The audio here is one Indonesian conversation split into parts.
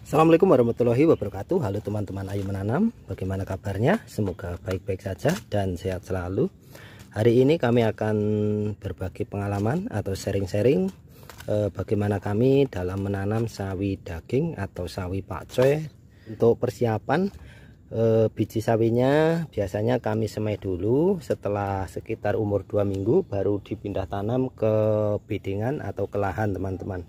Assalamualaikum warahmatullahi wabarakatuh. Halo teman-teman Ayu Menanam, bagaimana kabarnya? Semoga baik-baik saja dan sehat selalu. Hari ini kami akan berbagi pengalaman atau sharing-sharing bagaimana kami dalam menanam sawi daging atau sawi pakcoy. Untuk persiapan biji sawinya biasanya kami semai dulu, setelah sekitar umur 2 minggu baru dipindah tanam ke bedengan atau ke lahan teman-teman.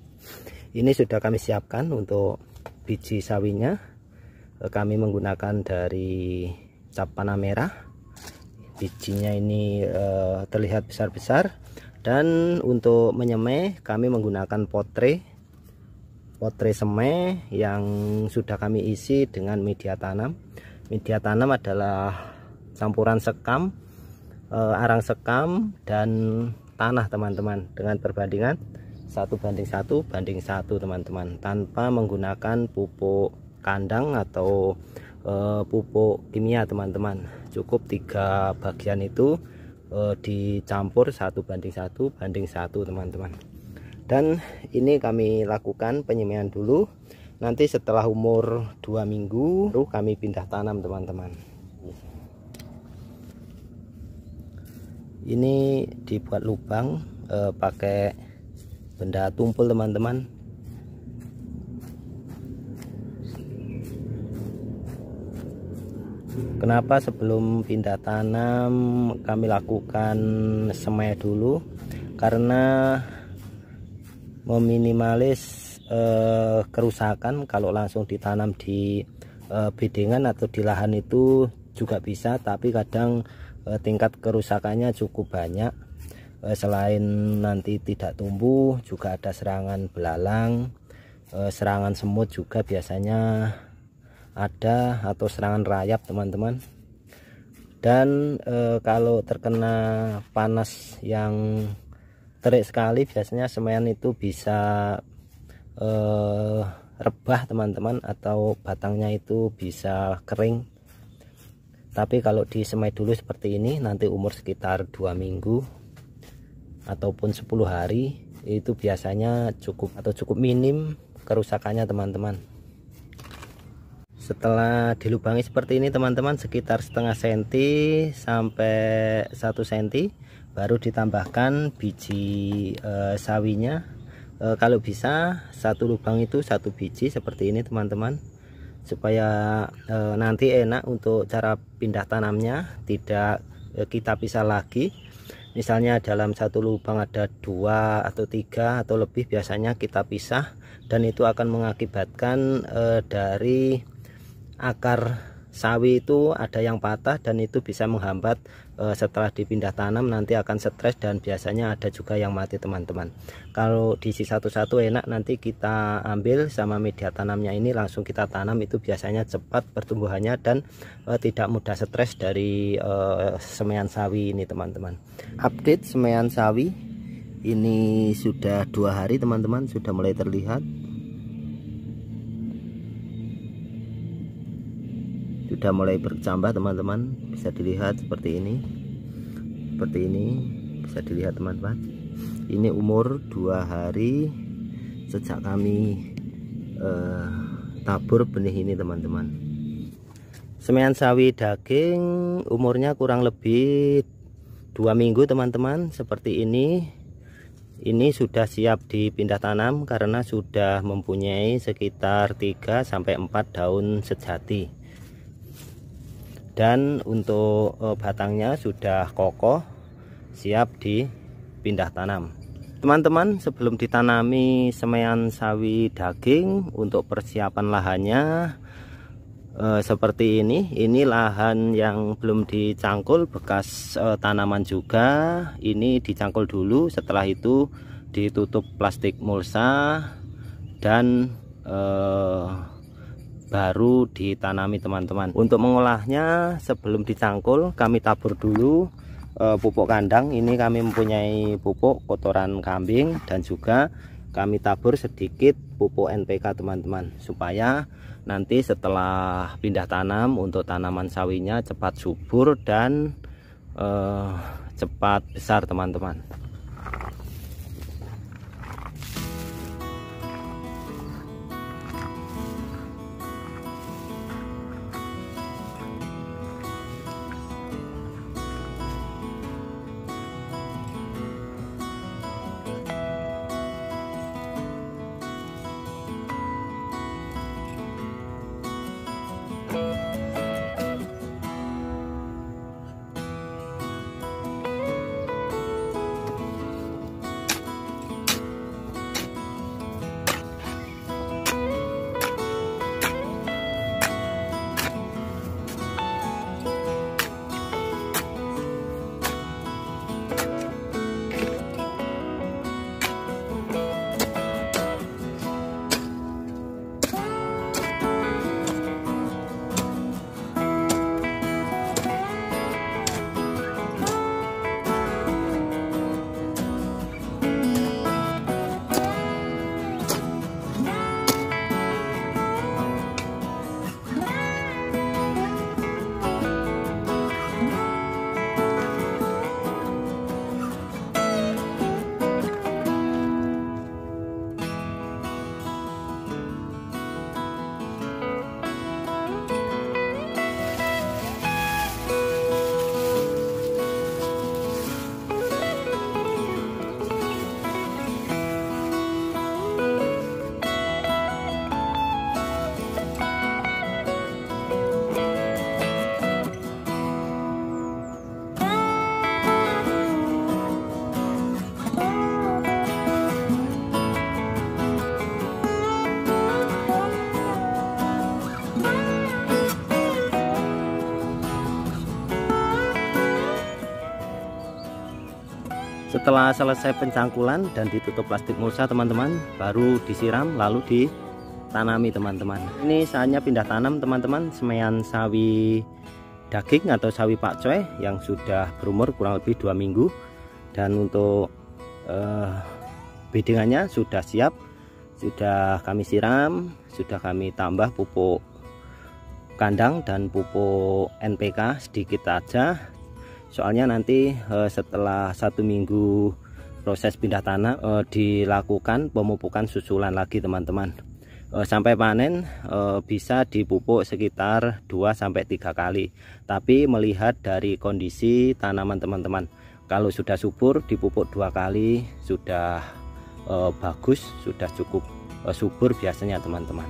Ini sudah kami siapkan untuk biji sawinya. Kami menggunakan dari cap panah merah. Bijinya ini terlihat besar-besar. Dan untuk menyemai kami menggunakan potre semai yang sudah kami isi dengan media tanam. Media tanam adalah campuran sekam, arang sekam dan tanah teman-teman, dengan perbandingan 1:1 teman-teman, tanpa menggunakan pupuk kandang atau pupuk kimia teman-teman. Cukup 3 bagian itu dicampur 1:1 teman-teman. Dan ini kami lakukan penyemaian dulu, nanti setelah umur 2 minggu baru kami pindah tanam teman-teman. Ini dibuat lubang pakai benda tumpul teman-teman. Kenapa sebelum pindah tanam kami lakukan semai dulu? Karena meminimalis kerusakan. Kalau langsung ditanam di bedengan atau di lahan itu juga bisa, tapi kadang tingkat kerusakannya cukup banyak. Selain nanti tidak tumbuh, juga ada serangan belalang, serangan semut juga biasanya ada, atau serangan rayap teman-teman. Dan kalau terkena panas yang terik sekali, biasanya semaian itu bisa rebah teman-teman, atau batangnya itu bisa kering. Tapi kalau disemai dulu seperti ini, nanti umur sekitar 2 minggu ataupun 10 hari itu biasanya cukup minim kerusakannya teman-teman. Setelah dilubangi seperti ini teman-teman, sekitar setengah senti sampai 1 senti, baru ditambahkan biji sawinya. Kalau bisa satu lubang itu 1 biji seperti ini teman-teman, supaya nanti enak untuk cara pindah tanamnya, tidak kita pisah lagi. Misalnya dalam satu lubang ada 2 atau 3 atau lebih, biasanya kita pisah, dan itu akan mengakibatkan dari akar sawi itu ada yang patah, dan itu bisa menghambat setelah dipindah tanam, nanti akan stres, dan biasanya ada juga yang mati teman-teman. Kalau diisi satu-satu enak, nanti kita ambil sama media tanamnya ini langsung kita tanam, itu biasanya cepat pertumbuhannya dan tidak mudah stres dari semaian sawi ini teman-teman. Update semaian sawi ini sudah 2 hari teman-teman, sudah mulai terlihat, sudah mulai bercambah teman-teman. Bisa dilihat seperti ini bisa dilihat teman-teman. Ini umur 2 hari sejak kami tabur benih ini teman-teman. Semaian sawi daging umurnya kurang lebih 2 minggu teman-teman. Seperti ini sudah siap dipindah tanam karena sudah mempunyai sekitar 3-4 daun sejati. Dan untuk batangnya sudah kokoh, siap dipindah tanam. Teman-teman, sebelum ditanami semaian sawi daging, untuk persiapan lahannya seperti ini lahan yang belum dicangkul, bekas tanaman juga. Ini dicangkul dulu, setelah itu ditutup plastik mulsa dan baru ditanami teman-teman. Untuk mengolahnya sebelum dicangkul kami tabur dulu pupuk kandang. Ini kami mempunyai pupuk kotoran kambing, dan juga kami tabur sedikit pupuk NPK teman-teman, supaya nanti setelah pindah tanam untuk tanaman sawinya cepat subur dan cepat besar teman-teman. Setelah selesai pencangkulan dan ditutup plastik mulsa teman-teman, baru disiram lalu ditanami teman-teman. Ini saatnya pindah tanam teman-teman, semaian sawi daging atau sawi pakcoy yang sudah berumur kurang lebih 2 minggu. Dan untuk bedengannya sudah siap, sudah kami siram, sudah kami tambah pupuk kandang dan pupuk NPK sedikit aja. Soalnya nanti setelah 1 minggu proses pindah tanam dilakukan pemupukan susulan lagi teman-teman. Sampai panen bisa dipupuk sekitar 2-3 kali. Tapi melihat dari kondisi tanaman teman-teman, kalau sudah subur dipupuk 2 kali sudah bagus, sudah cukup subur biasanya teman-teman.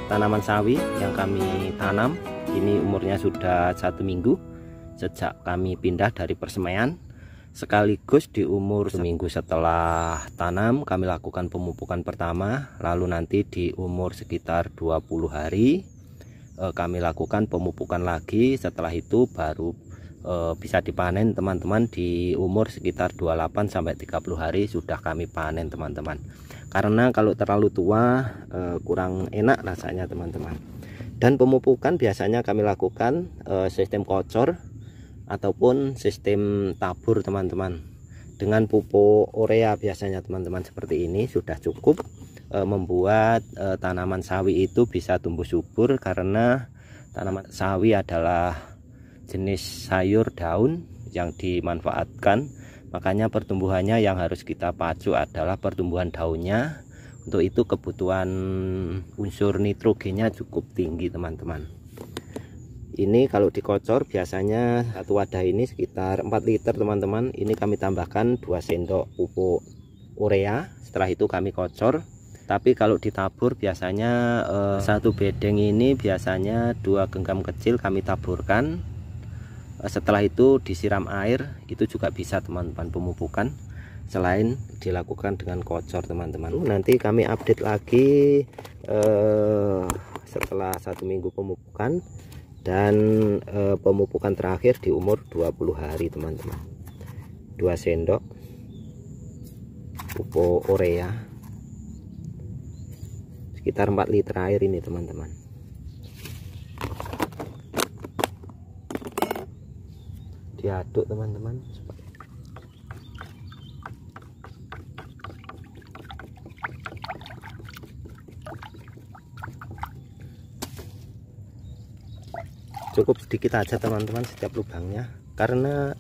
Tanaman sawi yang kami tanam ini umurnya sudah 1 minggu sejak kami pindah dari persemaian. Sekaligus di umur 1 minggu setelah tanam kami lakukan pemupukan pertama, lalu nanti di umur sekitar 20 hari kami lakukan pemupukan lagi. Setelah itu baru bisa dipanen teman-teman. Di umur sekitar 28-30 hari sudah kami panen teman-teman. Karena kalau terlalu tua kurang enak rasanya teman-teman. Dan pemupukan biasanya kami lakukan sistem kocor ataupun sistem tabur teman-teman. Dengan pupuk urea biasanya teman-teman seperti ini sudah cukup membuat tanaman sawi itu bisa tumbuh subur. Karena tanaman sawi adalah jenis sayur daun yang dimanfaatkan. Makanya pertumbuhannya yang harus kita pacu adalah pertumbuhan daunnya. Untuk itu kebutuhan unsur nitrogennya cukup tinggi teman-teman. Ini kalau dikocor biasanya satu wadah ini sekitar 4 liter teman-teman. Ini kami tambahkan 2 sendok pupuk urea. Setelah itu kami kocor. Tapi kalau ditabur biasanya satu bedeng ini biasanya 2 genggam kecil kami taburkan. Setelah itu disiram air, itu juga bisa teman-teman pemupukan selain dilakukan dengan kocor teman-teman. Nanti kami update lagi setelah 1 minggu pemupukan dan pemupukan terakhir di umur 20 hari teman-teman. 2 sendok pupuk urea sekitar 4 liter air ini teman-teman. diaduk teman-teman. Cukup sedikit aja teman-teman setiap lubangnya, karena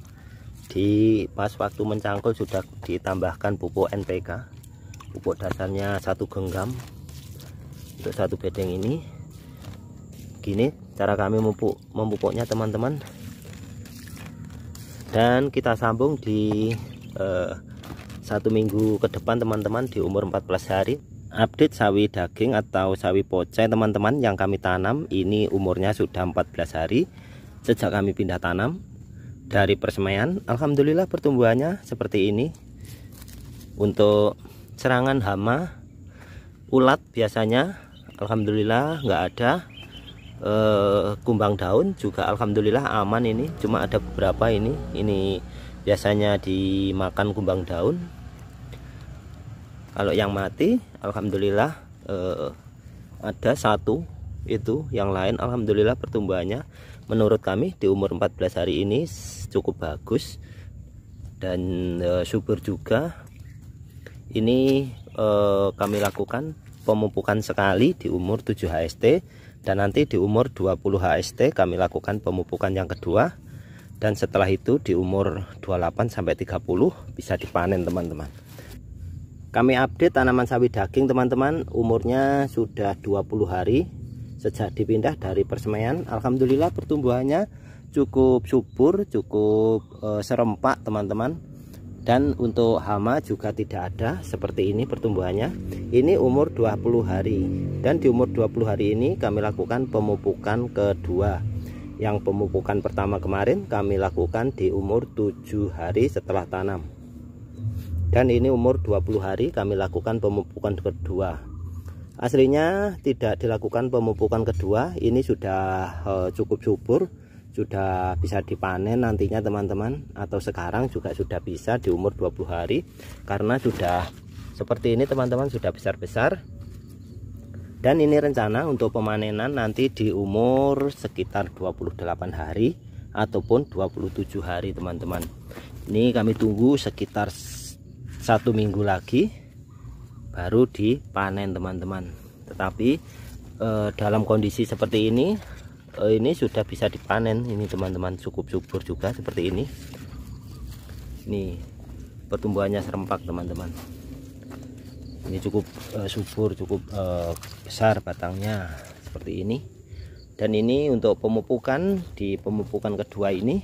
di pas waktu mencangkul sudah ditambahkan pupuk NPK, pupuk dasarnya 1 genggam untuk 1 bedeng ini. Gini cara kami memupuknya teman-teman, dan kita sambung di 1 minggu ke depan teman-teman, di umur 14 hari. Update sawi daging atau sawi pocai teman-teman yang kami tanam ini umurnya sudah 14 hari sejak kami pindah tanam dari persemaian. Alhamdulillah pertumbuhannya seperti ini. Untuk serangan hama ulat biasanya alhamdulillah nggak ada. Kumbang daun juga alhamdulillah aman, ini cuma ada beberapa ini biasanya dimakan kumbang daun. Kalau yang mati alhamdulillah ada 1 itu, yang lain alhamdulillah pertumbuhannya menurut kami di umur 14 hari ini cukup bagus dan subur juga. Ini kami lakukan pemupukan sekali di umur 7 HST, dan nanti di umur 20 HST kami lakukan pemupukan yang kedua, dan setelah itu di umur 28 sampai 30 bisa dipanen teman-teman. Kami update tanaman sawi daging teman-teman, umurnya sudah 20 hari sejak dipindah dari persemaian. Alhamdulillah pertumbuhannya cukup subur, cukup serempak teman-teman, dan untuk hama juga tidak ada. Seperti ini pertumbuhannya. Ini umur 20 hari, dan di umur 20 hari ini kami lakukan pemupukan kedua. Yang pemupukan pertama kemarin kami lakukan di umur 7 hari setelah tanam, dan ini umur 20 hari kami lakukan pemupukan kedua. Aslinya tidak dilakukan pemupukan kedua, ini sudah cukup subur, sudah bisa dipanen nantinya teman-teman, atau sekarang juga sudah bisa di umur 20 hari, karena sudah seperti ini teman-teman, sudah besar-besar. Dan ini rencana untuk pemanenan nanti di umur sekitar 28 hari ataupun 27 hari teman-teman. Ini kami tunggu sekitar 1 minggu lagi baru dipanen teman-teman. Tetapi dalam kondisi seperti ini sudah bisa dipanen ini teman-teman, cukup subur juga seperti ini. Nih pertumbuhannya serempak teman-teman, ini cukup subur, cukup besar batangnya seperti ini. Dan ini untuk pemupukan, di pemupukan kedua ini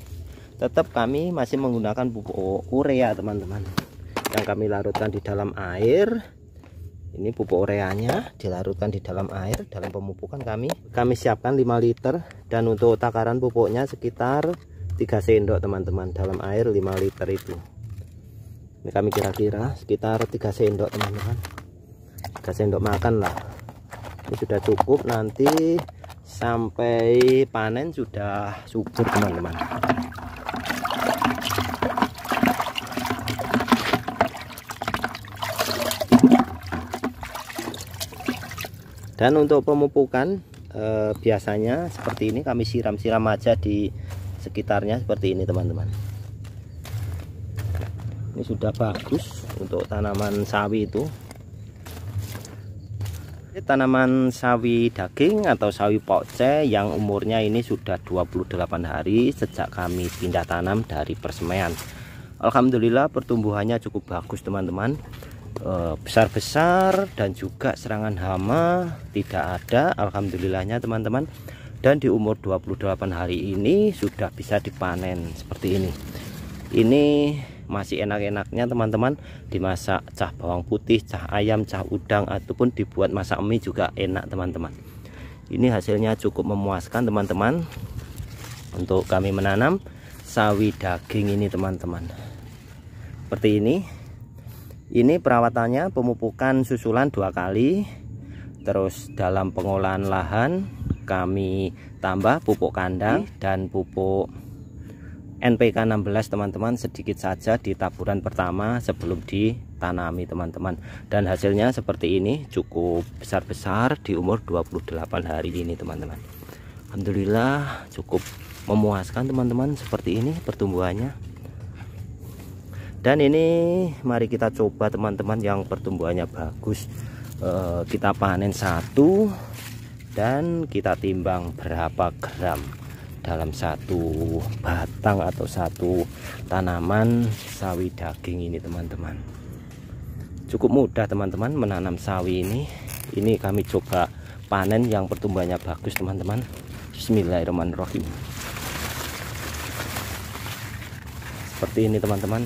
tetap kami masih menggunakan pupuk urea teman-teman, yang kami larutkan di dalam air. Ini pupuk ureanya dilarutkan di dalam air dalam pemupukan kami siapkan 5 liter, dan untuk takaran pupuknya sekitar 3 sendok teman-teman, dalam air 5 liter itu. Ini kami kira-kira sekitar 3 sendok teman-teman, 3 sendok makan lah. Ini sudah cukup, nanti sampai panen sudah subur teman-teman. Dan untuk pemupukan biasanya seperti ini, kami siram-siram aja di sekitarnya seperti ini teman-teman. Ini sudah bagus untuk tanaman sawi itu. Tanaman sawi daging atau sawi pocai yang umurnya ini sudah 28 hari sejak kami pindah tanam dari persemaian. Alhamdulillah pertumbuhannya cukup bagus teman-teman, besar-besar, dan juga serangan hama tidak ada alhamdulillahnya teman-teman. Dan di umur 28 hari ini sudah bisa dipanen seperti ini. Ini masih enak-enaknya teman-teman, dimasak cah bawang putih, cah ayam, cah udang, ataupun dibuat masak mie juga enak teman-teman. Ini hasilnya cukup memuaskan teman-teman untuk kami menanam sawi daging ini teman-teman. Seperti ini. Ini perawatannya pemupukan susulan 2 kali. Terus dalam pengolahan lahan kami tambah pupuk kandang dan pupuk NPK 16 teman-teman, sedikit saja di taburan pertama sebelum ditanami teman-teman. Dan hasilnya seperti ini, cukup besar-besar di umur 28 hari ini teman-teman. Alhamdulillah cukup memuaskan teman-teman. Seperti ini pertumbuhannya. Dan ini mari kita coba teman-teman yang pertumbuhannya bagus. Kita panen satu dan kita timbang berapa gram dalam satu batang atau satu tanaman sawi daging ini teman-teman. Cukup mudah teman-teman menanam sawi ini. Ini kami coba panen yang pertumbuhannya bagus teman-teman. Bismillahirrahmanirrahim. Seperti ini teman-teman,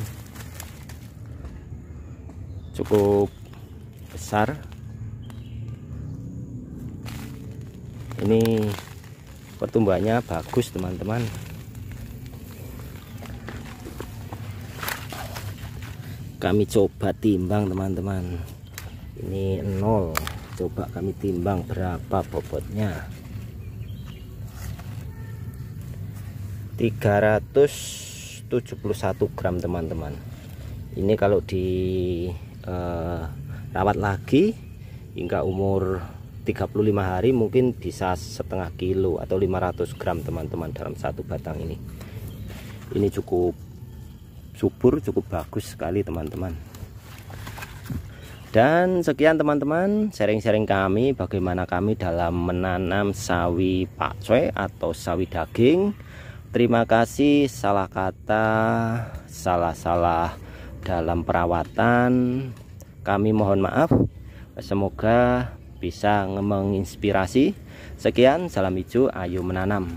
cukup besar. Ini pertumbuhannya bagus teman-teman. Kami coba timbang teman-teman, ini 0. Coba kami timbang berapa bobotnya. 371 gram teman-teman. Ini kalau di rawat lagi hingga umur 35 hari mungkin bisa setengah kilo atau 500 gram teman-teman dalam satu batang ini. Ini cukup subur, cukup bagus sekali teman-teman. Dan sekian teman-teman sharing-sharing kami bagaimana kami dalam menanam sawi pakcoy atau sawi daging. Terima kasih, salah kata, salah dalam perawatan kami mohon maaf. Semoga bisa menginspirasi. Sekian, salam hijau, ayo menanam.